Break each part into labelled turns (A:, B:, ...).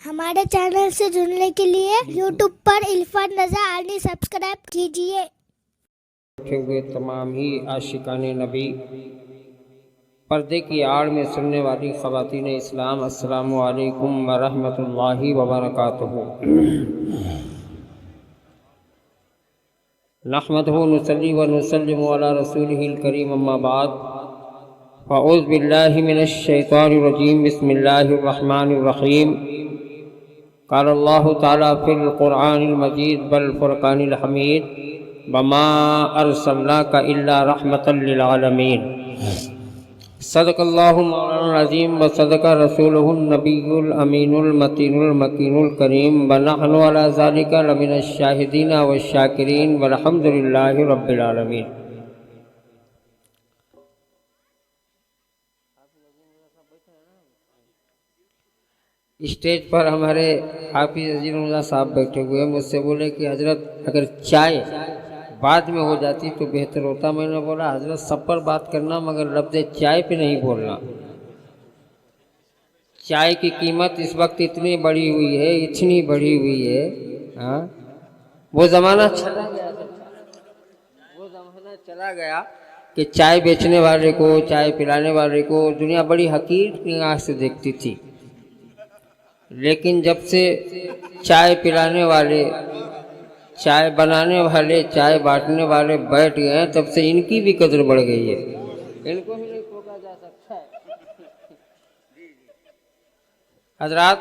A: ہمارے چینل سے جڑنے کے لیے یوٹیوب پر عرفان رضا علی سبسکرائب کیجیے۔
B: بیٹھے ہوئے تمام ہی عاشقان نبی، پردے کی آڑ میں سننے والی خواتین اسلام، السلام علیکم ورحمۃ اللہ وبرکاتہ۔ نحمدہ ونصلی ونسلم علی رسولہ الکریم، اما بعد، فاعوذ باللہ من الشیطان الرجیم، بسم اللہ الرحمن الرحیم۔ قال اللہ تعالیٰ فی القرآن المجید والفرقان الحمید، وما ارسلناک الا رحمۃ للعالمین۔ صدق اللہ مولانا العظیم وصدق رسولہ النبی الامین المتین المکین الکریم، ونحن علی ذلک لمن الشاہدین والشاکرین، والحمد للہ رب العالمین۔ اسٹیج پر ہمارے حافظ عزیز اللہ صاحب بیٹھے ہوئے ہیں، مجھ سے بولے کہ حضرت اگر چائے بعد میں ہو جاتی تو بہتر ہوتا۔ میں نے بولا حضرت سب پر بات کرنا مگر لفظ چائے پہ نہیں بولنا۔ چائے کی قیمت اس وقت اتنی بڑھی ہوئی ہے، اتنی بڑھی ہوئی ہے، وہ زمانہ چلا گیا، وہ زمانہ چلا گیا کہ چائے بیچنے والے کو، چائے پلانے والے کو دنیا بڑی حقیر نگاہ سے دیکھتی تھی، لیکن جب سے چائے پلانے والے، چائے بنانے والے، چائے بانٹنے والے بیٹھ گئے ہیں، تب سے ان کی بھی قدر بڑھ گئی ہے۔ ان کو بھی نہیں ٹوکا جا سکتا ہے۔ حضرات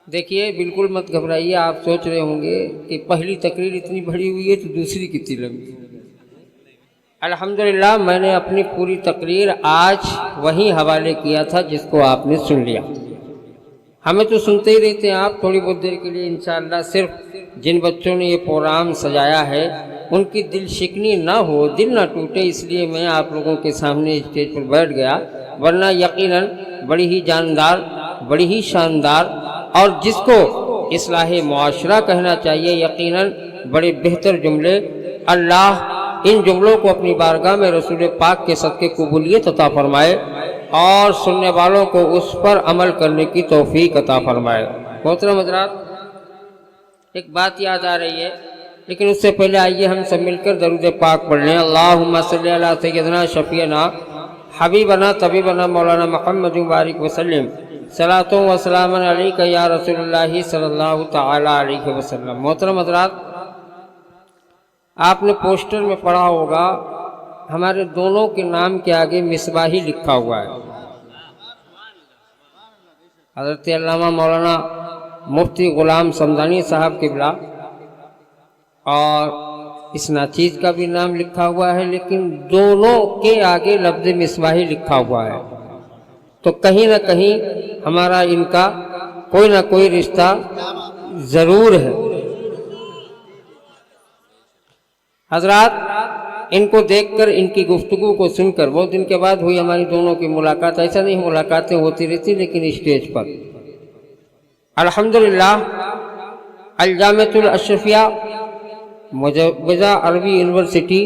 B: دیکھیے، بالکل مت گھبرائیے۔ آپ سوچ رہے ہوں گے کہ پہلی تقریر اتنی بڑی ہوئی ہے تو دوسری کتنی لمبی۔ الحمدللہ میں نے اپنی پوری تقریر آج وہیں حوالے کیا تھا جس کو آپ نے سن لیا۔ ہمیں تو سنتے ہی رہتے ہیں آپ، تھوڑی بہت دیر کے لیے انشاءاللہ۔ صرف جن بچوں نے یہ پروگرام سجایا ہے ان کی دل شکنی نہ ہو، دل نہ ٹوٹے، اس لیے میں آپ لوگوں کے سامنے اسٹیج پر بیٹھ گیا، ورنہ یقیناً بڑی ہی جاندار، بڑی ہی شاندار، اور جس کو اصلاح معاشرہ کہنا چاہیے، یقیناً بڑے بہتر جملے۔ اللہ ان جملوں کو اپنی بارگاہ میں رسول پاک کے صدقے قبولیت عطا فرمائے اور سننے والوں کو اس پر عمل کرنے کی توفیق عطا فرمائے۔ محترم حضرات، ایک بات یاد آ رہی ہے، لیکن اس سے پہلے آئیے ہم سب مل کر درود پاک پڑھ لیں۔ اللہم صلی علی سیدنا شفیعنا حبیبنا طبیبنا مولانا محمد بارک وسلم، صلاۃ و سلام علیک یا رسول اللہ صلی اللہ تعالی علیہ وسلم۔ محترم حضرات، آپ نے پوسٹر میں پڑھا ہوگا ہمارے دونوں کے نام کے آگے مصباحی لکھا ہوا ہے۔ حضرت علامہ مولانا مفتی غلام سمدانی صاحب قبلہ، اور اس ناچیز کا بھی نام لکھا ہوا ہے، لیکن دونوں کے آگے لفظ مصباحی لکھا ہوا ہے، تو کہیں نہ کہیں ہمارا ان کا کوئی نہ کوئی رشتہ ضرور ہے۔ حضرات، ان کو دیکھ کر، ان کی گفتگو کو سن کر، بہت دن کے بعد ہوئی ہماری دونوں کی ملاقات۔ ایسا نہیں ملاقاتیں ہوتی رہتی، لیکن اسٹیج پر الحمدللہ الجامعۃ الاشرفیہ مجوزہ عربی یونیورسٹی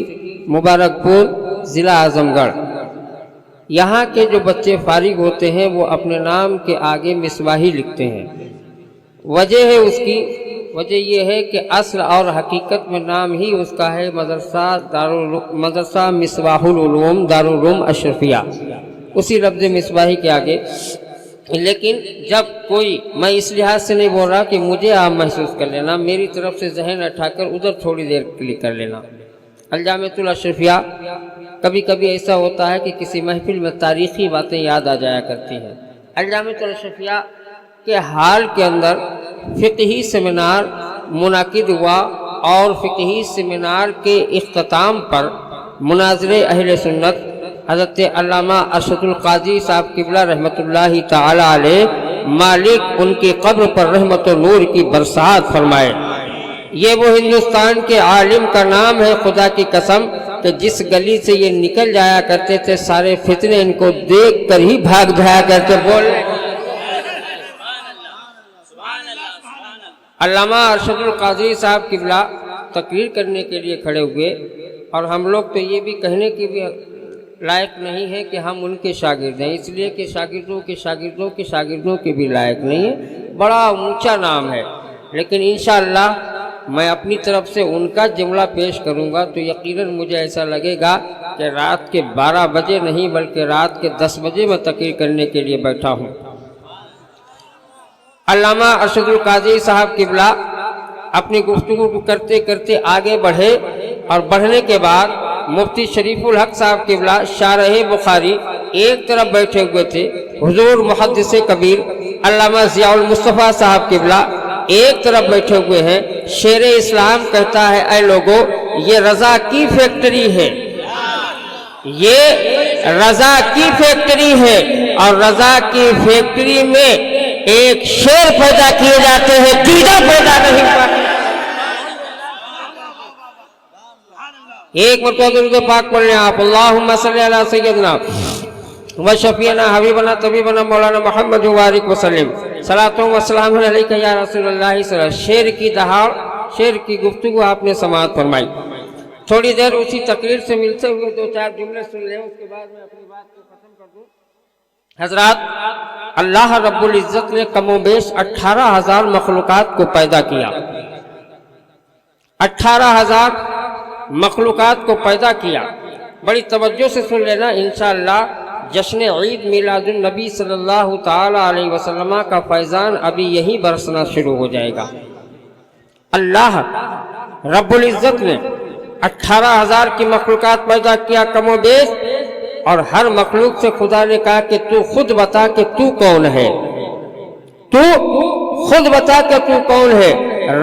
B: مبارک پور، ضلع اعظم گڑھ، یہاں کے جو بچے فارغ ہوتے ہیں وہ اپنے نام کے آگے مصباحی لکھتے ہیں۔ وجہ ہے اس کی، وجہ یہ ہے کہ اصل اور حقیقت میں نام ہی اس کا ہے مدرسہ مصباح العلوم دارالعلوم اشرفیہ، اسی لفظ مصباحی کے آگے۔ لیکن جب کوئی، میں اس لحاظ سے نہیں بول رہا کہ مجھے آپ محسوس کر لینا، میری طرف سے ذہن اٹھا کر ادھر تھوڑی دیر کے لیے کر لینا۔ الجامعۃ الاشرفیہ، کبھی کبھی ایسا ہوتا ہے کہ کسی محفل میں تاریخی باتیں یاد آ جایا کرتی ہیں۔ الجامعۃ الاشرفیہ کے حال کے اندر فقہی سیمینار منعقد ہوا، اور فقہی سیمینار کے اختتام پر مناظر اہل سنت حضرت علامہ ارشد القاضی صاحب قبلہ رحمۃ اللہ تعالی علیہ، مالک ان کی قبر پر رحمت و نور کی برسات فرمائے۔ یہ وہ ہندوستان کے عالم کا نام ہے، خدا کی قسم کہ جس گلی سے یہ نکل جایا کرتے تھے سارے فتنے ان کو دیکھ کر ہی بھاگ جایا کرتے۔ بول علامہ ارشد القاضی صاحب قبلہ تقریر کرنے کے لیے کھڑے ہوئے، اور ہم لوگ تو یہ بھی کہنے کی بھی لائق نہیں ہے کہ ہم ان کے شاگرد ہیں، اس لیے کہ شاگردوں کے شاگردوں کے شاگردوں کے بھی لائق نہیں ہیں، بڑا اونچا نام ہے، لیکن انشاءاللہ میں اپنی طرف سے ان کا جملہ پیش کروں گا تو یقیناً مجھے ایسا لگے گا کہ رات کے 12 بجے نہیں بلکہ رات کے 10 بجے میں تقریر کرنے کے لیے بیٹھا ہوں۔ علامہ ارشد القادری صاحب قبلہ اپنی گفتگو کو کرتے کرتے آگے بڑھے اور بڑھنے کے بعد مفتی شریف الحق صاحب قبلہ شارح بخاری ایک طرف بیٹھے ہوئے تھے، حضور محدث کبیر علامہ ضیاء المصطفیٰ صاحب قبلہ ایک طرف بیٹھے ہوئے ہیں۔ شیر اسلام کہتا ہے اے لوگو یہ رضا کی فیکٹری ہے، یہ رضا کی فیکٹری ہے، اور رضا کی فیکٹری میں ایک شیر پیدا کیے جاتے ہیں، دیدہ پیدا نہیں پاتے۔ ایک مرتبہ درود پاک پڑھ لیں آپ، اللہم صلی علی سیدنا و شفیعنا حبیبنا طبیبنا مولانا محمد وبارک وسلم، صلاۃ و سلام علیک یا رسول اللہ صلی اللہ علیہ وسلم۔ شیر کی دہاڑ، شیر کی گفتگو آپ نے سماعت فرمائی۔ تھوڑی دیر اسی تقریر سے ملتے ہوئے 2-4 جملے سن لیں، اس کے بعد میں اپنی بات کو ختم کر دوں۔ حضرات، اللہ رب العزت نے کم و بیش 18,000 مخلوقات کو پیدا کیا، 18,000 مخلوقات کو پیدا کیا۔ بڑی توجہ سے سن لینا، انشاءاللہ جشن عید میلاد النبی صلی اللہ تعالی علیہ وسلم کا فیضان ابھی یہی برسنا شروع ہو جائے گا۔ اللہ رب العزت نے 18,000 کی مخلوقات پیدا کیا کم و بیش، اور ہر مخلوق سے خدا نے کہا کہ تو خود بتا کہ تو کون ہے، تو خود بتا کہ تو کون ہے۔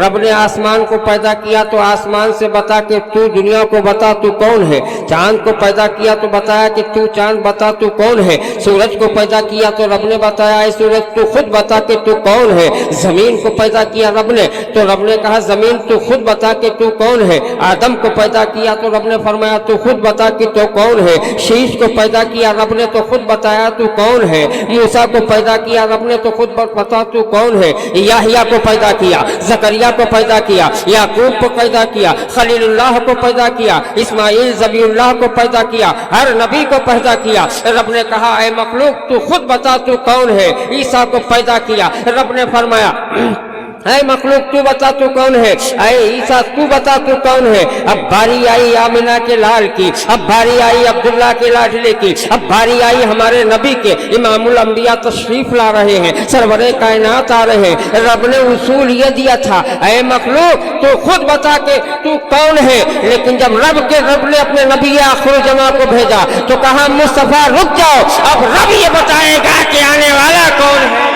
B: رب نے آسمان کو پیدا کیا تو آسمان سے بتا کہ تو دنیا کو بتا تو کون ہے۔ چاند کو پیدا کیا تو بتایا کہ تو چاند بتا تو کون ہے۔ سورج کو پیدا کیا تو رب نے بتایا اے سورج تو خود بتا کہ تو کون ہے۔ زمین کو پیدا کیا رب نے تو رب نے کہا زمین تو خود بتا کہ تو کون ہے۔ آدم کو پیدا کیا تو رب نے فرمایا تو خود بتا کہ تو کون ہے۔ شیش کو پیدا کیا رب نے تو خود بتایا تو کون ہے۔ موسیٰ کو پیدا کیا رب نے تو خود بتا تو کون ہے۔ یحییٰ کو پیدا کیا، زکریا کو پیدا کیا، یعقوب کو پیدا کیا، خلیل اللہ کو پیدا کیا، اسماعیل ذبیح اللہ کو پیدا کیا، ہر نبی کو پیدا کیا۔ رب نے کہا اے مخلوق تو خود بتا تو کون ہے۔ عیسیٰ کو پیدا کیا، رب نے فرمایا اے مخلوق تو بتا تو کون ہے، اے عیسیٰ تو بتا تو کون ہے۔ اب باری آئی آمنہ کے لال کی، اب باری آئی عبداللہ کے لاڈلے کی، اب باری آئی ہمارے نبی کے۔ امام الانبیاء تشریف لا رہے ہیں، سرور کائنات آ رہے ہیں۔ رب نے اصول یہ دیا تھا اے مخلوق تو خود بتا کہ تو کون ہے، لیکن جب رب نے اپنے نبی آخر جماع کو بھیجا تو کہا مصطفیٰ رک جاؤ، اب رب یہ بتائے گا کہ آنے والا کون ہے۔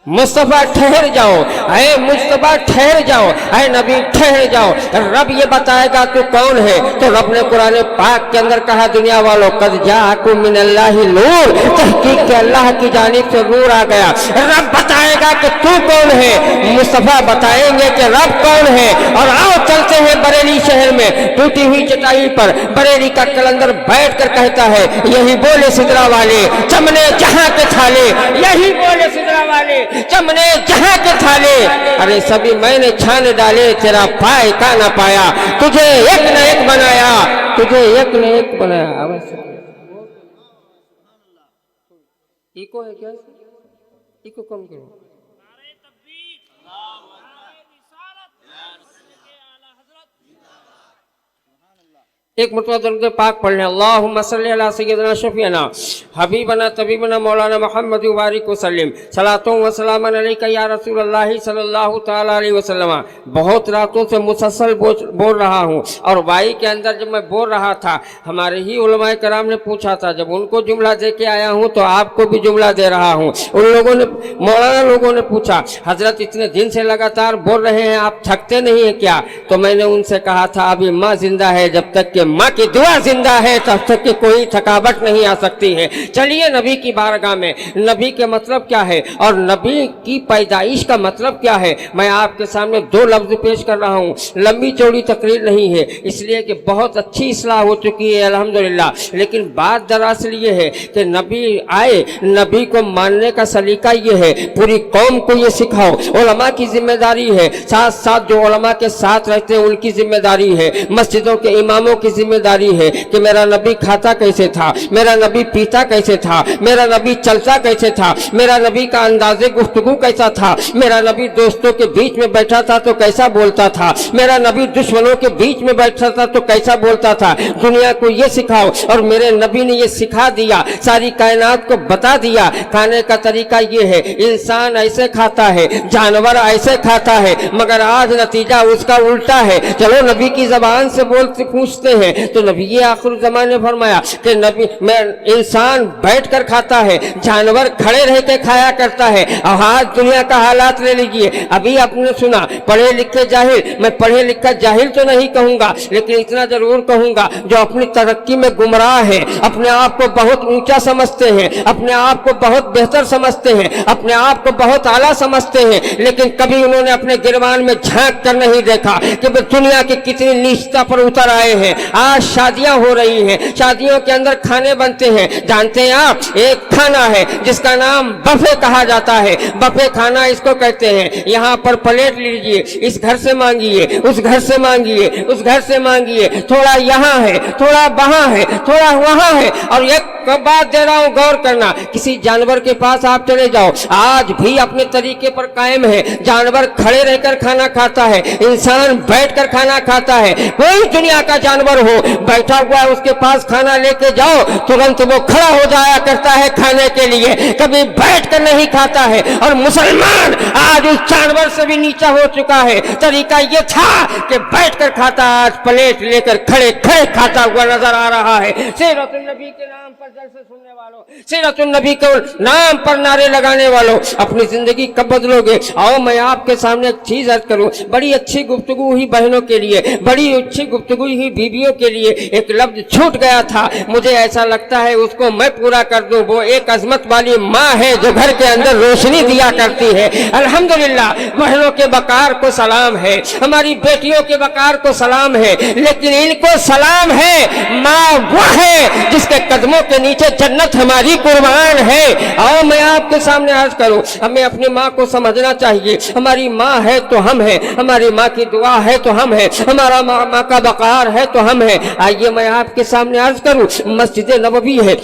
B: مصطفیٰ ٹھہر جاؤ، اے مصطفیٰ ٹھہر جاؤ، اے نبی ٹھہر جاؤ، رب یہ بتائے گا تو کون ہے۔ تو رب نے قرآن پاک کے اندر کہا دنیا والوں قد جاءکم من اللہ نور، تحقیق کہ اللہ کی جانب سے نور آ گیا۔ رب بتائے گا کہ تو کون ہے، مصطفیٰ بتائیں گے کہ رب کون ہے۔ اور آؤ چلتے ہیں بریلی شہر میں، ٹوٹی ہوئی چٹائی پر بریلی کا کلندر بیٹھ کر کہتا ہے یہی بولے سدرا والے چمنے جہاں کے تھالے، یہی بولے سدرا والے چمنے جہاں کے تھالے، ارے سبھی میں نے چھانے ڈالے تیرا پائے کا نہ پایا، تجھے ایک نہ ایک بنایا، تجھے ایک نہ ایک بنایا۔ ایکو ہے کیا؟ ایکو کم کرو۔ ایک مرتبہ درود پاک پڑھ لیں، اللہم صلی علی سیدنا شفیعنا حبیبنا طبیبنا مولانا محمد وبارک وسلم، صلاۃ و سلام علیک یا رسول اللہ صلی اللہ تعالی علیہ وسلم۔ بہت راتوں سے مسلسل بول رہا ہوں، اور وائی کے اندر جب میں بول رہا تھا ہمارے ہی علماء کرام نے پوچھا تھا، جب ان کو جملہ دے کے آیا ہوں تو آپ کو بھی جملہ دے رہا ہوں۔ ان لوگوں نے مولانا لوگوں نے پوچھا حضرت اتنے دن سے لگاتار بول رہے ہیں آپ تھکتے نہیں ہیں کیا؟ تو میں نے ان سے کہا تھا ابھی ماں زندہ ہے جب تک کہ माँ की दुआ जिंदा है तब तक कि कोई थकावट नहीं आ सकती है। चलिए नबी की बारगाह में नबी के मतलब क्या है और नबी की पैदाइश का मतलब क्या है, मैं आपके सामने दो लफ्ज पेश कर रहा हूँ। लंबी चौड़ी तकरीर नहीं है, इसलिए कि बहुत अच्छी इस्लाह हो चुकी है अल्हम्दुलिल्लाह, लेकिन बात दरअसल ये है कि नबी आए, नबी को मानने का सलीका ये है, पूरी कौम को ये सिखाओ। उलमा की जिम्मेदारी है, साथ साथ जो उलमा के साथ रहते हैं उनकी जिम्मेदारी है, मस्जिदों के इमामों की जिम्मेदारी है कि मेरा नबी खाता कैसे था, मेरा नबी पीता कैसे था, मेरा नबी चलता कैसे था, मेरा नबी का अंदाजे गुफ्तगू कैसा था, मेरा नबी दोस्तों के बीच में बैठा था तो कैसा बोलता था, मेरा नबी दुश्मनों के बीच में बैठा था तो कैसा बोलता था। दुनिया को ये सिखाओ और मेरे नबी ने ये सिखा दिया, सारी कायनात को बता दिया। खाने का तरीका ये है, इंसान ऐसे खाता है, जानवर ऐसे खाता है, मगर आज नतीजा उसका उल्टा है। चलो नबी की जबान से बोलते पूछते हैं तो नबी ये आखिर ज़माने ने फरमाया कि नबी मैं इंसान बैठ कर खाता है, जानवर खड़े रह के खाया करता है। और आज दुनिया का हालात ले लीजिए, अभी आपने सुना पढ़े लिखे जाहिल, मैं पढ़े लिखा जाहिल तो नहीं कहूंगा, लेकिन इतना जरूर कहूंगा जो अपनी तरक्की में गुमराह है, अपने आप को बहुत ऊंचा समझते हैं, अपने आप को बहुत बेहतर समझते हैं, अपने आप को बहुत आला समझते हैं, लेकिन कभी उन्होंने अपने गिरबान में झांक कर नहीं देखा कि वो दुनिया की कितनी नीचता पर उतर आए हैं। आज शादियां हो रही हैं, शादियों के अंदर खाने बनते हैं, जानते हैं आप, एक खाना है जिसका नाम बफे कहा जाता है। बफे खाना इसको कहते हैं। यहाँ पर प्लेट लीजिए, इस घर से मांगिए, उस घर से मांगिए, उस घर से मांगिए, थोड़ा यहाँ है, थोड़ा वहाँ है, थोड़ा वहाँ है। और एक बात दे रहा हूँ, गौर करना, किसी जानवर के पास आप चले जाओ, आज भी अपने तरीके पर कायम है। जानवर खड़े रहकर खाना खाता है, इंसान बैठकर खाना खाता है। कोई दुनिया का जानवर हो, बैठा हुआ है, उसके पास खाना लेके जाओ, तुरंत वो खड़ा हो जाया करता है खाने के लिए, कभी बैठकर नहीं खाता है। और मुसलमान आज उस जानवर से भी नीचा हो चुका है। तरीका ये था कि बैठकर खाता, आज प्लेट लेकर खड़े खड़े खाता हुआ नजर आ रहा है। सीरतुन नबी के नाम पर जलसे सुनने वालों, सीरतुन नबी के नाम पर नारे लगाने वालों, अपनी जिंदगी कब बदलोगे? आओ मैं आपके सामने एक चीज अर्ज करूं। बड़ी अच्छी गुफ्तगू हुई बहनों के लिए, बड़ी अच्छी गुफ्तगू हुई बीवियों के लिए। एक लफ्ज छूट गया था, मुझे ऐसा लगता है उसको मैं पूरा कर दूं। वो एक अजमत वाली माँ है जो घर के अंदर रोशनी दिया करती है। अल्हम्दुलिल्लाह, बहनों के वकार को सलाम है, हमारी बेटियों के वकार को सलाम है, लेकिन इनको सलाम है माँ वो है जिसके कदमों के नीचे जन्नत हमारी कुर्बान है। आओ मैं आपके सामने अर्ज करूं, हमें अपनी माँ को समझना चाहिए। हमारी माँ है तो हम हैं, हमारी माँ की दुआ है तो हम हैं, हमारा माँ का वकार है तो हम हैं। आइए मैं आपके सामने अर्ज करूं, मस्जिद नबवी है,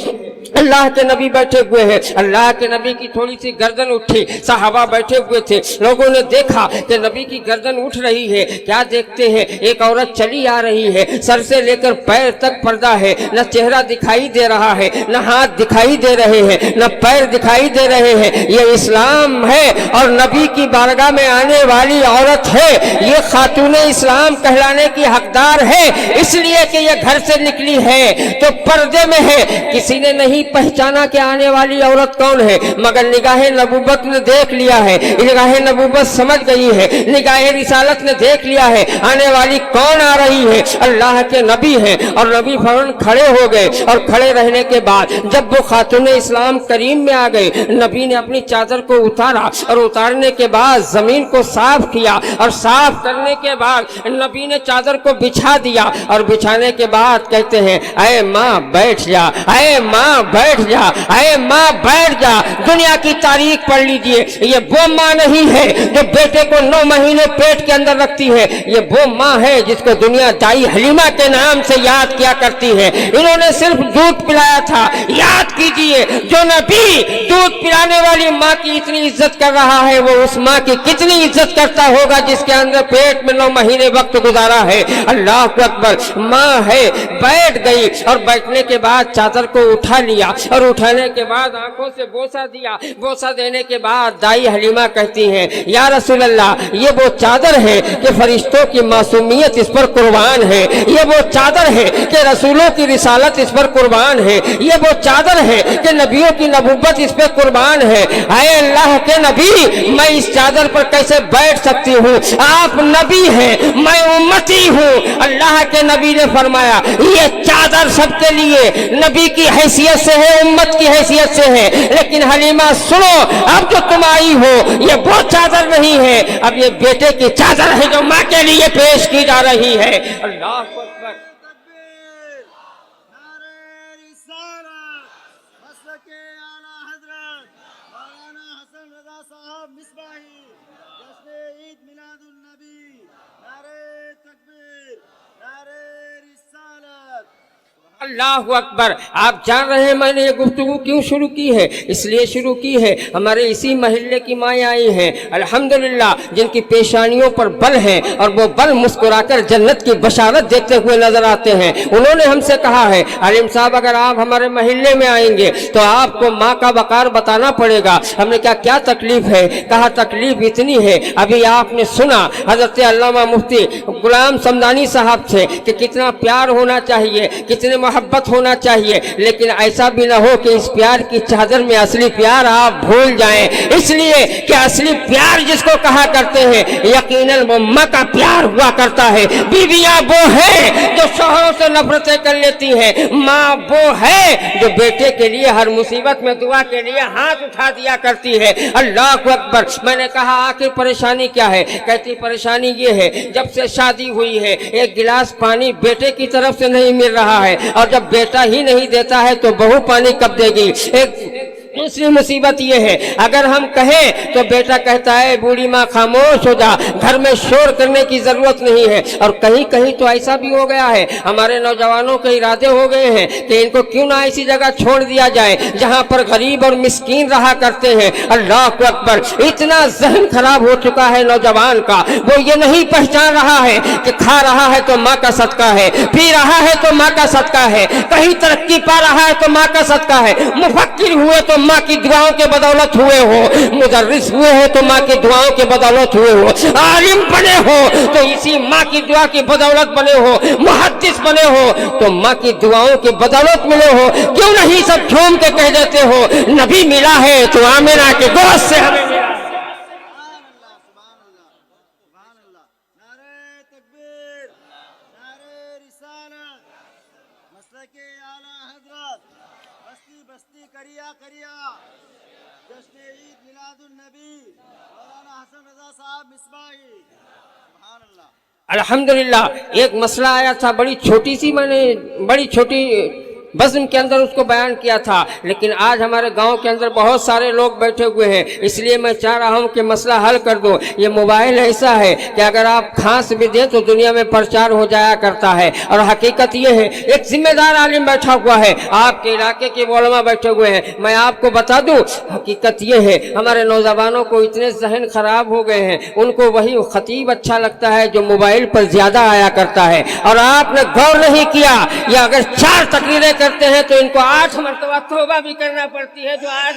B: अल्लाह के नबी बैठे हुए हैं, अल्लाह के नबी की थोड़ी सी गर्दन उठी, सहाबा बैठे हुए थे, लोगों ने देखा कि नबी की गर्दन उठ रही है। क्या देखते हैं? एक औरत चली आ रही है, सर से लेकर पैर तक पर्दा है, न चेहरा दिखाई दे रहा है, न हाथ दिखाई दे रहे हैं, न पैर दिखाई दे रहे हैं। ये इस्लाम है और नबी की बारगाह में आने वाली औरत है, ये खातून इस्लाम कहलाने की हकदार है, इसलिए कि ये घर से निकली है तो पर्दे में है। किसी ने नहीं पहचाना कि आने वाली औरत कौन है, मगर निगाहे नबूवत ने देख लिया है, निगाहे नबूवत समझ गई है, निगाहे रिसालत ने देख लिया है आने वाली कौन आ रही है। अल्लाह के नबी हैं और नबी फौरन खड़े हो गए। और खड़े रहने के बाद जब वो खातून इस्लाम करीम में आ गए, नबी ने अपनी चादर को उतारा और उतारने के बाद जमीन को साफ किया और साफ करने के बाद नबी ने चादर को बिछा दिया और बिछाने के बाद कहते हैं, ऐ माँ बैठ जा, ऐ माँ बैठ जा, अरे माँ बैठ जा। दुनिया की तारीख पढ़ लीजिए, ये वो माँ नहीं है जो बेटे को 9 महीने पेट के अंदर रखती है, ये वो माँ है जिसको दुनिया दाई हलीमा के नाम से याद किया करती है। इन्होंने सिर्फ दूध पिलाया था। याद कीजिए, जो नबी दूध पिलाने वाली माँ की इतनी इज्जत कर रहा है, वो उस माँ की कितनी इज्जत करता होगा जिसके अंदर पेट में 9 महीने वक्त गुजारा है। अल्लाह अकबर। माँ है, बैठ गई और बैठने के बाद चादर को उठा लिया दिया और उठाने के बाद आंखों से बोसा दिया। बोसा देने के बाद दाई हलीमा कहती हैं, या रसूल अल्लाह, ये वो चादर है कि फरिश्तों की मासूमियत इस पर कुर्बान है, ये वो चादर है कि रसूलों की रिसालत इस पर कुर्बान है, ये वो चादर है कि नबियों की नबुव्वत इस पर कुर्बान है। ऐ अल्लाह के नबी, मैं इस चादर पर कैसे बैठ सकती हूँ? आप नबी हैं, मैं उम्मती हूँ। अल्लाह के नबी ने फरमाया, ये चादर सबके लिए नबी की हैसियत से है, उम्मत की हैसियत से है। लेकिन हलीमा सुनो, अब जो तुम आई हो ये वो चादर नहीं है, अब ये बेटे की चादर है जो माँ के लिए पेश की जा रही है। अल्लाह अकबर। अल्लाह अकबर। आप जान रहे हैं मैंने ये गुफ्तगू क्यों शुरू की है? इसलिए शुरू की है, हमारे इसी महल्ले की माएँ आई हैं अल्हम्दुलिल्लाह, जिनकी पेशानियों पर बल है और वो बल मुस्कुराकर जन्नत की बशारत देते हुए नजर आते हैं। उन्होंने हमसे कहा है, आलिम साहब अगर आप हमारे महल्ले में आएंगे तो आपको माँ का वकार बताना पड़ेगा। हमने कहा क्या तकलीफ है? कहा तकलीफ इतनी है, अभी आपने सुना हजरत अल्लामा मुफ्ती गुलाम समदानी साहब से कि कितना प्यार होना चाहिए, कितने मोहब्बत होना चाहिए, लेकिन ऐसा भी ना हो कि इस प्यार की चादर में असली प्यार आप भूल जाएं। इसलिए कि असली प्यार जिसको कहा करते हैं यकीनन वो माँ का प्यार हुआ करता है। बीवियां वो है जो शौहरों से नफरतें कर लेती हैं, माँ वो है जो बेटे के लिए हर मुसीबत में दुआ के लिए हाथ उठा दिया करती है। अल्लाह अकबर। मैंने कहा आखिर परेशानी क्या है? कहती परेशानी ये है, जब से शादी हुई है एक गिलास पानी बेटे की तरफ से नहीं मिल रहा है, और जब बेटा ही नहीं देता है तो बहू पानी कब देगी? एक दूसरी मुसीबत ये है, अगर हम कहें तो बेटा कहता है बूढ़ी माँ खामोश हो जा, घर में शोर करने की जरूरत नहीं है। और कहीं कहीं तो ऐसा भी हो गया है, हमारे नौजवानों के इरादे हो गए हैं कि इनको क्यों ना ऐसी जगह छोड़ दिया जाए जहाँ पर गरीब और मिस्कीन रहा करते हैं। अल्लाह अकबर। इतना जहन खराब हो चुका है नौजवान का, वो ये नहीं पहचान रहा है कि खा रहा है तो माँ का सदका है, पी रहा है तो माँ का सदका है, कहीं तरक्की पा रहा है तो माँ का सदका है, मुफक्किर हुए तो माँ की दुआओं के बदौलत हुए हो, मुदर्रिस हुए हो तो माँ की दुआओं के बदौलत हुए हो, आलिम बने हो तो इसी माँ की दुआ की बदौलत बने हो, मुहद्दिस बने हो तो माँ की दुआओं के बदौलत मिले हो। क्यों नहीं सब झूम के कह देते हो नबी मिला है तो आमिना के गोश्त से हमें मिला। अल्हम्दुलिल्लाह। एक मसला आया था, बड़ी छोटी बज़्म के अंदर उसको बयान किया था, लेकिन आज हमारे गांव के अंदर बहुत सारे लोग बैठे हुए हैं, इसलिए मैं चाह रहा हूं कि मसला हल कर दो। ये मोबाइल ऐसा है कि अगर आप खांस भी दें तो दुनिया में प्रचार हो जाया करता है। और हकीकत ये है, एक जिम्मेदार आलिम बैठा हुआ है, आपके इलाके के मौलमा बैठे हुए हैं, मैं आपको बता दूं हकीकत ये है हमारे नौजवानों को इतने जहन खराब हो गए हैं, उनको वही खतीब अच्छा लगता है जो मोबाइल पर ज्यादा आया करता है। और आपने गौर नहीं किया, या अगर 4 तकरीरें करते हैं तो इनको 8 मरतबा तौबा भी करना पड़ती है जो आज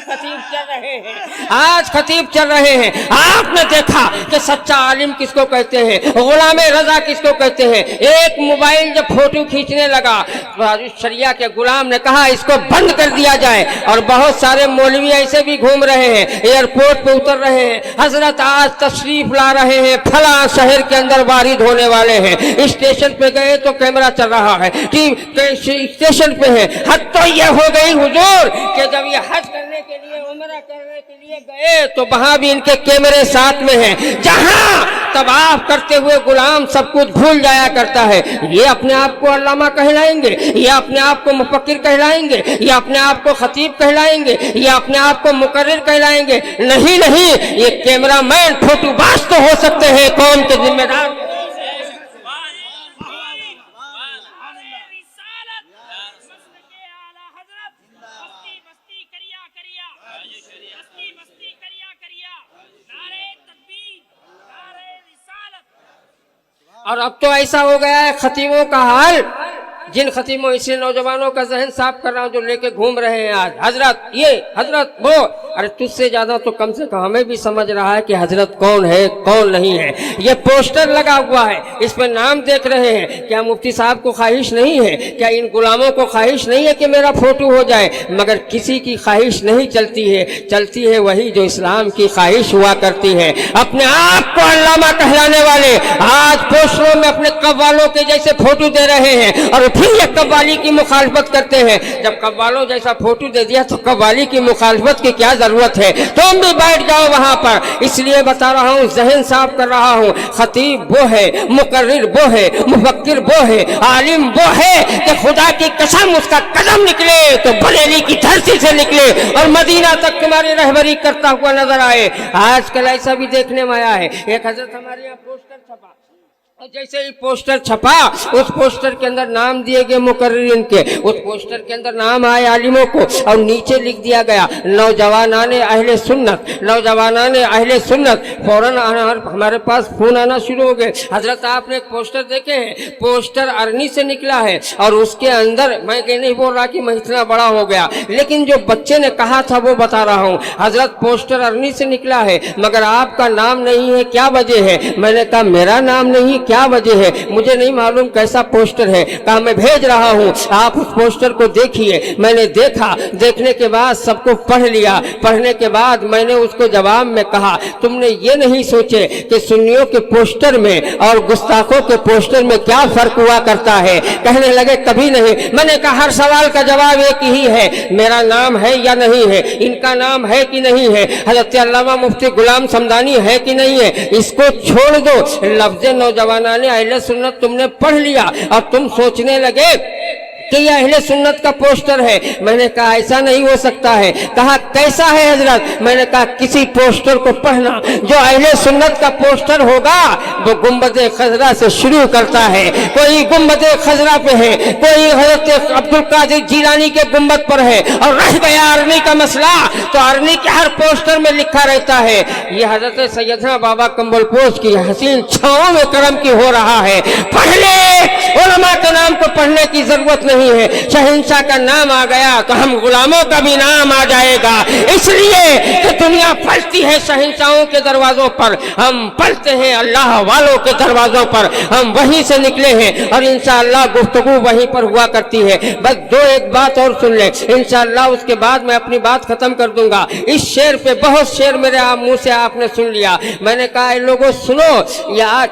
B: खतीब चल रहे हैं। आपने देखा कि सच्चा आलिम किसको कहते हैं, गुलामे रजा किसको कहते हैं। एक मोबाइल जब फोटो खींचने लगा तो शरिया के गुलाम ने कहा इसको बंद कर दिया जाए। और बहुत सारे मौलवी ऐसे भी घूम रहे हैं, एयरपोर्ट पे उतर रहे हैं, हजरत आज तशरीफ ला रहे हैं, फला शहर के अंदर वारिद होने वाले हैं। स्टेशन पे गए तो कैमरा चल रहा है, स्टेशन पे है। हद तो ये हो गई हुजूर कि जब ये हज करने के लिए उम्रा करने के लिए गए तो वहां भी इनके कैमरे साथ में हैं, जहां तवाफ करते हुए गुलाम सब कुछ भूल जाया करता है। ये अपने आप को अल्लामा कहलाएंगे, ये अपने आप को मुफक्किर कहलाएंगे, ये अपने आप को खतीब कहलाएंगे, ये अपने आप को मुकर्रिर कहलाएंगे। नहीं, ये कैमरामैन फोटोबाज तो हो सकते हैं, कौम के जिम्मेदार। और अब तो ऐसा हो गया है खतीबों का हाल, जिन खतीबों इसलिए नौजवानों का जहन साफ कर रहा हूँ जो लेके घूम रहे हैं आज, हजरत ये हजरत वो, अरे तुझसे ज्यादा तो कम से कम हमें भी समझ रहा है कि हजरत कौन है कौन नहीं है। ये पोस्टर लगा हुआ है, इस पर नाम देख रहे हैं। क्या मुफ्ती साहब को ख्वाहिश नहीं है, क्या इन गुलामों को ख्वाहिश नहीं है कि मेरा फोटो हो जाए? मगर किसी की ख्वाहिश नहीं चलती है, चलती है वही जो इस्लाम की ख्वाहिश हुआ करती है। अपने आप को अल्लामा कहलाने वाले आज पोस्टरों में अपने कव्वालों के जैसे फोटो दे रहे हैं और फिर ये कव्वाली की मुखालफत करते हैं। जब कव्वालों जैसा फोटो दे दिया तो कव्वाली की मुखालफत की क्या जरूरत है? तुम भी बैठ जाओ वहां पर। इसलिए बता रहा हूँ, जहन साफ कर रहा हूँ। खतीब वो है, मुकर्रिर वो है, मुफक्किर वो है, आलिम वो है कि खुदा की कसम उसका कदम निकले तो बरेली की धरती से निकले और मदीना तक तुम्हारी रहबरी करता हुआ नजर आए। आजकल ऐसा भी देखने में आया है, एक हजरत हमारे यहाँ पोस्टर छपा और जैसे ही पोस्टर छपा उस पोस्टर के अंदर नाम दिए गए मुकर्रिरीन के, उस पोस्टर के अंदर नाम आए आलिमों को और नीचे लिख दिया गया नौजवानाने अहले सुन्नत, नौजवानाने अहले सुन्नत। फौरन हमारे पास फोन आना शुरू हो गए, हजरत आपने एक पोस्टर देखे हैं? पोस्टर अरनी से निकला है और उसके अंदर, मैं ये नहीं बोल रहा कि मैं इतना बड़ा हो गया, लेकिन जो बच्चे ने कहा था वो बता रहा हूँ। हजरत पोस्टर अरनी से निकला है मगर आपका नाम नहीं है, क्या वजह है? मैंने कहा मेरा नाम नहीं, क्या वजह है? मुझे नहीं मालूम कैसा पोस्टर है। कहा मैं भेज रहा हूँ, आप उस पोस्टर को देखिए। मैंने देखा, देखने के बाद सबको पढ़ लिया। पढ़ने के बाद मैंने उसको जवाब में कहा तुमने ये नहीं सोचे कि सुन्नियों के पोस्टर में और गुस्ताखों के पोस्टर में क्या फर्क हुआ करता है? कहने लगे कभी नहीं। मैंने कहा हर सवाल का जवाब एक ही है, मेरा नाम है या नहीं है, इनका नाम है कि नहीं है, हजरत अल्लामा मुफ्ती गुलाम समदानी है कि नहीं है, इसको छोड़ दो। लफ्ज़ नौजवान ने अहले सुन्नत तुमने पढ़ लिया और तुम सोचने लगे कि यह अहले सुन्नत का पोस्टर है। मैंने कहा ऐसा नहीं हो सकता है। कहा कैसा है हजरत? मैंने कहा किसी पोस्टर को पढ़ना, जो अहले सुन्नत का पोस्टर होगा वो गुंबद खजरा से शुरू करता है। कोई गुंबद खजरा पे है, कोई हजरत अब्दुल कादिर जीलानी के गुंबद पर है और रह गया अरनी का मसला तो अरनी के हर पोस्टर में लिखा रहता है ये हजरत सैयदना बाबा कंबलपोश की हसीन छाओं में करम की हो रहा है। पढ़ ले, उलमा के नाम को पढ़ने की जरूरत नहीं है। शहंशाह का नाम आ गया तो हम गुलामों का भी नाम आ जाएगा, इसलिए कि दुनिया पलती है शहंशाहों के दरवाजों पर, हम पलते हैं अल्लाह वालों के दरवाजों पर। हम वहीं से निकले हैं और इंशाअल्लाह गुफ्तगू वहीं पर हुआ करती है। बस दो एक बात और सुन ले, इंशाअल्लाह उसके बाद मैं अपनी बात खत्म कर दूंगा। इस शेर पे बहुत शेर मेरे मुंह से आपने सुन लिया। मैंने कहा लोगों सुनो, यार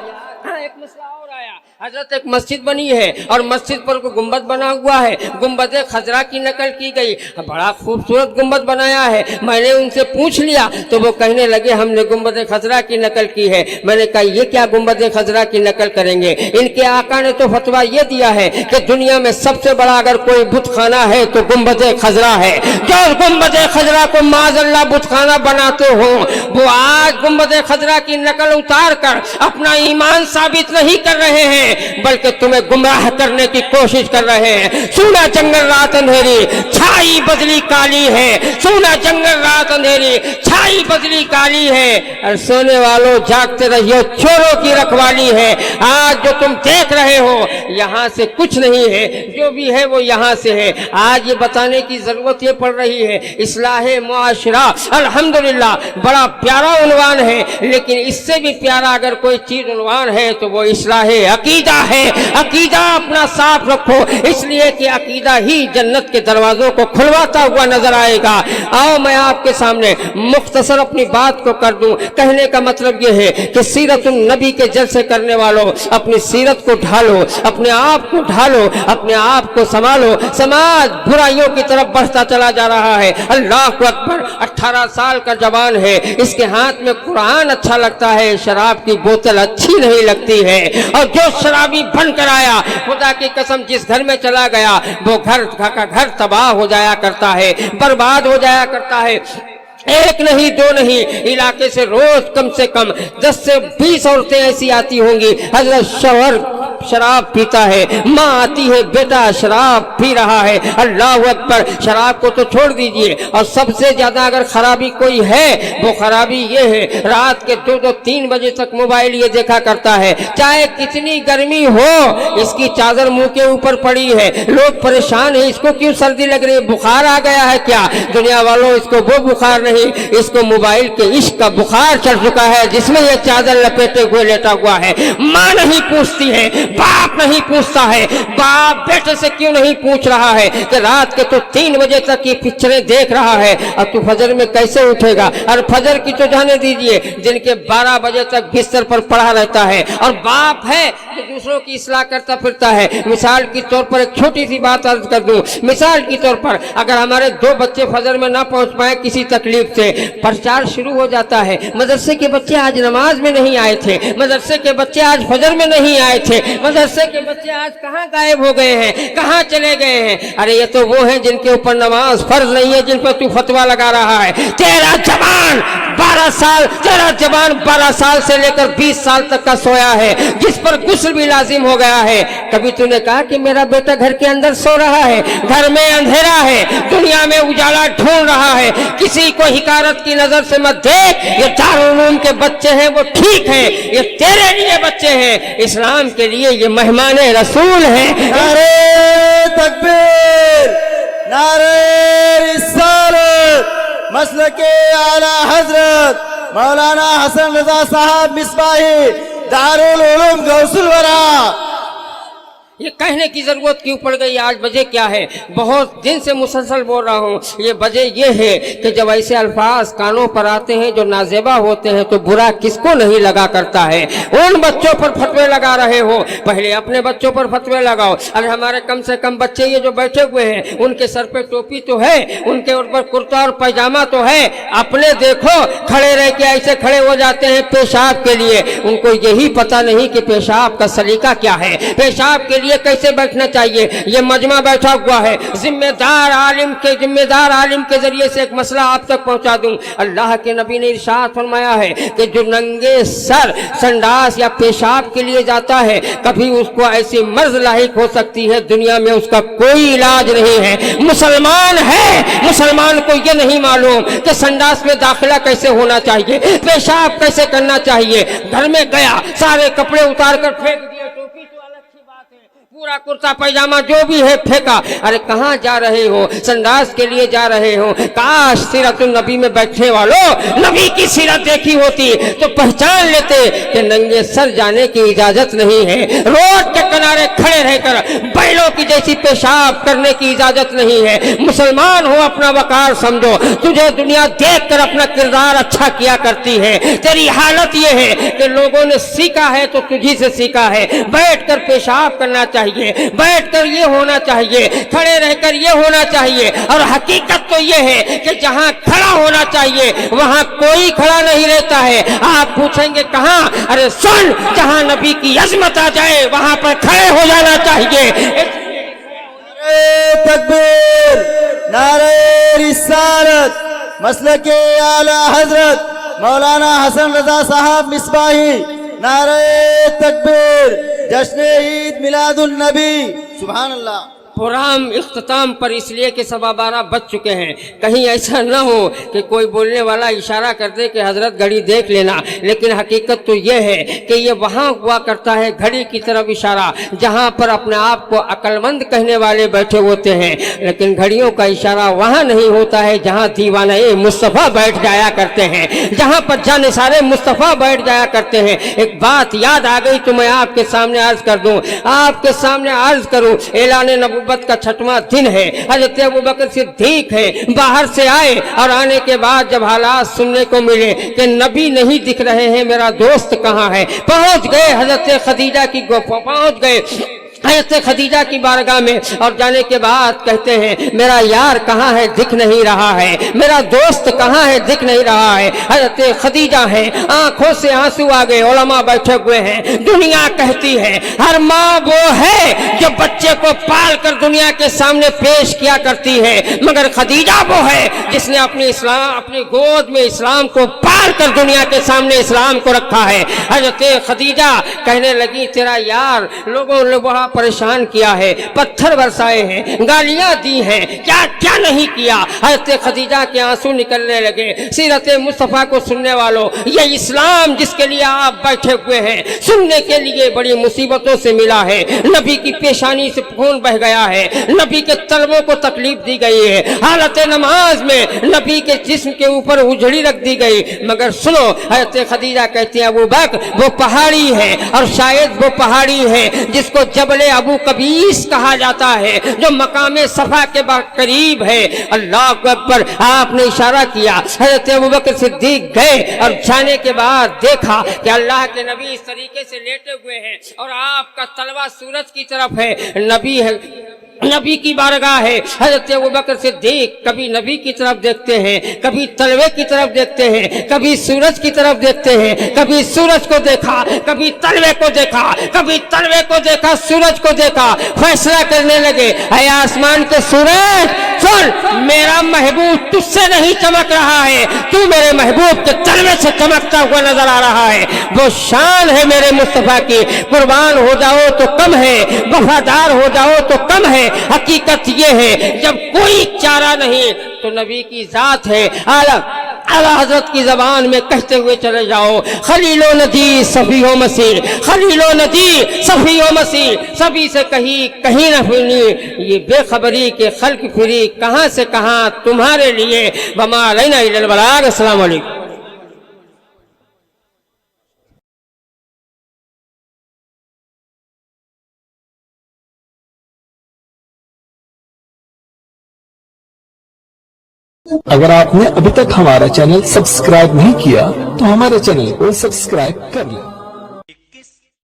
B: एक मसला और आया। हजरत एक मस्जिद बनी है और मस्जिद पर कोई गुंबद बना हुआ है, गुंबद खजरा की नकल की गई, बड़ा खूबसूरत गुंबद बनाया है। मैंने उनसे पूछ लिया तो वो कहने लगे हमने गुंबद खजरा की नकल की है। मैंने कहा ये क्या गुंबद खजरा की नकल करेंगे? इनके आका ने तो फतवा ये दिया है कि दुनिया में सबसे बड़ा अगर कोई बुतखाना है तो गुंबद खजरा है। जो गुंबद खजरा को माज़अल्लाह बुतखाना बनाते हो वो आज गुंबद खजरा की नकल उतार कर अपना ईमान साबित नहीं कर रहे हैं बल्कि तुम्हें गुमराह करने की कोशिश कर रहे हैं। सोना जंगल रात अंधेरी, छाई बदली काली है। सोना जंगल रात अंधेरी, छाई बदली काली है। और सोने वालों जागते रहिए, चोरों की रखवाली है। आज जो तुम देख रहे हो यहाँ से कुछ नहीं है, जो भी है वो यहाँ से है। आज ये बताने की जरूरत ये पड़ रही है, इस्लाहे मुआशरा। अल्हम्दुलिल्लाह बड़ा प्यारा उन्वान है, लेकिन इससे भी प्यारा अगर कोई चीज उन्वान है तो वो इस्लाहे अकीदा है। अकीदा अपना साफ रखो, इसलिए कि अकीदा ही जन्नत के दरवाजों को खुलवाता हुआ नजर आएगा। आओ मैं आपके सामने मुख्तसर अपनी बात को कर दूं। कहने का मतलब यह है कि सीरत नबी के जलसे करने वालों अपनी सीरत को ढालो, अपने आप को ढालो, अपने आप को संभालो। समाज बुराइयों की तरफ बढ़ता चला जा रहा है। अल्लाह अकबर, 18 साल का जवान है, इसके हाथ में कुरान अच्छा लगता है, शराब की बोतल अच्छी नहीं लगती है। और जो शराबी बनकर आया, खुदा की कसम जिस घर में चला गया वो घर का घर तबाह हो जाया करता है, बर्बाद हो जाया करता है। एक नहीं दो नहीं, इलाके से रोज कम से कम 10 से 20 औरतें ऐसी आती होंगी, हजरत शौहर शराब पीता है, माँ आती है बेटा शराब पी रहा है, अल्लाह अकबर। शराब को तो छोड़ दीजिए, और सबसे ज्यादा अगर खराबी कोई है वो खराबी ये है, रात के 2-3 बजे तक मोबाइल ये देखा करता है, चाहे कितनी गर्मी हो इसकी चादर मुंह के ऊपर पड़ी है, लोग परेशान है, इसको क्यों सर्दी लग रही है, बुखार आ गया है क्या? दुनिया वालों, इसको वो बुखार नहीं, इसको मोबाइल के इश्क का बुखार चढ़ चुका है, जिसमें ये चादर लपेटे हुए लेटा हुआ है। माँ नहीं पूछती है, बाप नहीं पूछता है, बाप बेटे से क्यों नहीं पूछ रहा है कि रात के तो 3 बजे तक ये पिक्चरें देख रहा है, और तू फजर में कैसे उठेगा? और फजर की तो जाने दीजिए, दिन के 12 बजे तक बिस्तर पर पड़ा रहता है, और बाप है जो दूसरों की इस्लाह करता फिरता है। मिसाल के तौर पर एक छोटी सी बात अर्ज कर दूं, मिसाल के तौर पर अगर हमारे 2 बच्चे फजर में ना पहुंच पाए किसी तकलीफ से, प्रचार शुरू हो जाता है, मदरसे के बच्चे आज नमाज में नहीं आए थे, मदरसे के बच्चे आज फजर में नहीं आए थे, मदरसे के बच्चे आज कहाँ गायब हो गए हैं, कहाँ चले गए हैं? अरे ये तो वो हैं जिनके ऊपर नमाज फर्ज नहीं है, जिन पर तू फतवा लगा रहा है। तेरा जवान 12 साल से लेकर 20 साल तक का सोया है, जिस पर गुस्ल भी लाजिम हो गया है। कभी तूने कहा कि मेरा बेटा घर के अंदर सो रहा है, घर में अंधेरा है, दुनिया में उजाला ढूंढ रहा है, किसी को हिकारत की नजर से मत देख, ये दारुल उलूम के बच्चे हैं वो ठीक हैं, ये तेरे लिए बच्चे हैं, इस्लाम के लिए ये मेहमान रसूल हैं।
C: नारे तकबीर, नारे रिसालत, मसलके आला हजरत मौलाना हसन रजा साहब मिसबाही दारुल उलूम गौसुल वरा।
B: ये कहने की जरूरत क्यों पड़ गई? आज वजह क्या है? बहुत दिन से मुसलसल बोल रहा हूँ, ये वजह ये है कि जब ऐसे अल्फाज कानों पर आते हैं जो नाजेबा होते हैं तो बुरा किसको नहीं लगा करता है। उन बच्चों पर फतवे लगा रहे हो, पहले अपने बच्चों पर फतवे लगाओ। अरे हमारे कम से कम बच्चे ये जो बैठे हुए हैं, उनके सर पे टोपी तो है, उनके ऊपर कुर्ता और पैजामा तो है, अपने देखो खड़े रह के ऐसे खड़े हो जाते हैं पेशाब के लिए। उनको यही पता नहीं कि पेशाब का सलीका क्या है, पेशाब के लिए कैसे बैठना चाहिए। ये मजमा बैठा हुआ है, जिम्मेदार आलिम के जरिए से एक मसला आप तक पहुंचा दूं। अल्लाह के नबी ने इरशाद फरमाया है कि जो नंगे सर संडास या पेशाब के लिए जाता है, कभी उसको ऐसी मर्ज लाहिक हो सकती है, दुनिया में उसका कोई इलाज नहीं है। मुसलमान है, मुसलमान को ये नहीं मालूम कि संडास में दाखिला कैसे होना चाहिए, पेशाब कैसे करना चाहिए। घर में गया, सारे कपड़े उतार कर फेंक दिए, टोपी तो अलग की बात है, पूरा कुर्ता पैजामा जो भी है फेंका। अरे कहाँ जा रहे हो? संडास के लिए जा रहे हो। काश सीरतुन नबी में बैठने वालों नबी की सीरत देखी होती तो पहचान लेते कि नंगे सर जाने की इजाजत नहीं है, रोड के किनारे खड़े रहकर बैलों की जैसी पेशाब करने की इजाजत नहीं है। मुसलमान हो, अपना वकार समझो, तुझे दुनिया देख कर अपना किरदार अच्छा किया करती है। तेरी हालत यह है कि लोगों ने सीखा है तो तुझी से सीखा है। बैठ कर पेशाब करना चाहिए, बैठकर ये होना चाहिए, खड़े रहकर ये होना चाहिए। और हकीकत तो ये है कि जहां खड़ा होना चाहिए वहां कोई खड़ा नहीं रहता है। आप पूछेंगे कहां? अरे सुन, जहां नबी की अजमत आ जाए वहां पर खड़े हो जाना चाहिए।
C: नारे तकबीर, नारे रिसालत, मसलके आला हजरत मौलाना हसन रजा साहब मिसबाही, नारे तकबीर, जश्न ईद मिलादुन नबी, सुभान अल्लाह।
B: प्रोग्राम इख्तिताम पर इसलिए कि 12:15 बज चुके हैं, कहीं ऐसा न हो कि कोई बोलने वाला इशारा कर दे कि हजरत घड़ी देख लेना। लेकिन हकीकत तो ये है कि ये वहाँ हुआ करता है घड़ी की तरफ इशारा जहाँ पर अपने आप को अक्लमंद कहने वाले बैठे होते हैं, लेकिन घड़ियों का इशारा वहाँ नहीं होता है जहाँ दीवाने मुस्तफ़ा बैठ जाया करते हैं, जहाँ पर जानिसारे मुस्तफ़ा बैठ जाया करते हैं। एक बात याद आ गई तो मैं आपके सामने अर्ज कर दूँ, आपके सामने अर्ज करूँ। ऐलान नबुव्वत का 6वां दिन है। हज़रत अबू बकर सिद्दीक है, बाहर से आए और आने के बाद जब हालात सुनने को मिले कि नबी नहीं दिख रहे हैं, मेरा दोस्त कहाँ है, पहुंच गए हज़रत खदीजा की पहुंच गए हज़रत खदीजा की बारगाह में और जाने के बाद कहते हैं मेरा यार कहाँ है, दिख नहीं रहा है, मेरा दोस्त कहाँ है, दिख नहीं रहा है। हज़रत खदीजा है, आंखों से आंसू आ गए, उलमा बैठे हुए हैं। दुनिया कहती है हर माँ वो है जो बच्चे को पाल कर दुनिया के सामने पेश किया करती है, मगर खदीजा वो है जिसने अपनी गोद में इस्लाम को पाल कर दुनिया के सामने इस्लाम को रखा है। हज़रत खदीजा कहने लगी तेरा यार लोगों ने वहाँ परेशान किया है, पत्थर बरसाए हैं, गालियां दी हैं, क्या क्या नहीं किया। हज़रत खदीजा के आंसू निकलने लगे। सीरत मुस्तफ़ा को सुनने वालों, ये इस्लाम जिसके लिए आप बैठे हुए हैं सुनने के लिए बड़ी मुसीबतों से मिला है। नबी की पेशानी से खून बह गया है, नबी के तलवों को तकलीफ दी गई है, हालत नमाज में नबी के जिस्म के ऊपर उजड़ी रख दी गई। मगर सुनो, हज़रत खदीजा कहती है अबू बकर वो पहाड़ी है और शायद वो पहाड़ी है जिसको जबले अबू कबीस कहा जाता है, जो मकामे सफा के करीब है। अल्लाह अकबर, आपने इशारा किया। हज़रत अबू बकर सिद्दीक गए और जाने के बाद देखा कि अल्लाह के नबी इस तरीके से लेटे हुए हैं और आपका तलवा सूरज की तरफ है। नबी है, नबी की बारगाह है। हज़रत अबू बकर सिद्दीक कभी नबी की तरफ देखते हैं, कभी तलवे की तरफ देखते हैं, कभी सूरज की तरफ देखते हैं। कभी सूरज को देखा, कभी तलवे को देखा, कभी तलवे को देखा, सूरज को देखा। फैसला करने लगे, है आसमान के सूरज सुन, मेरा महबूब तुझसे नहीं चमक रहा है, तू मेरे महबूब के तलवे से चमकता हुआ नजर आ रहा है। वो शान है मेरे मुस्तफा की, कुर्बान हो जाओ तो कम है, वफादार हो जाओ तो कम है। हकीकत ये है जब कोई चारा नहीं तो नबी की जात है। आला हजरत की जबान में कहते हुए चले जाओ, खलीलो नदी सफीहो मसीह, खलीलो नदी सफीहो मसीह। सभी से कहीं न फिरनी, ये बेखबरी के खल्क फिरी कहां से कहां तुम्हारे लिए। वमा अलैना इल्लल बलाग। अस्सलाम वालेकुम।
D: अगर आपने अभी तक हमारा चैनल सब्सक्राइब नहीं किया तो हमारे चैनल को सब्सक्राइब कर लें।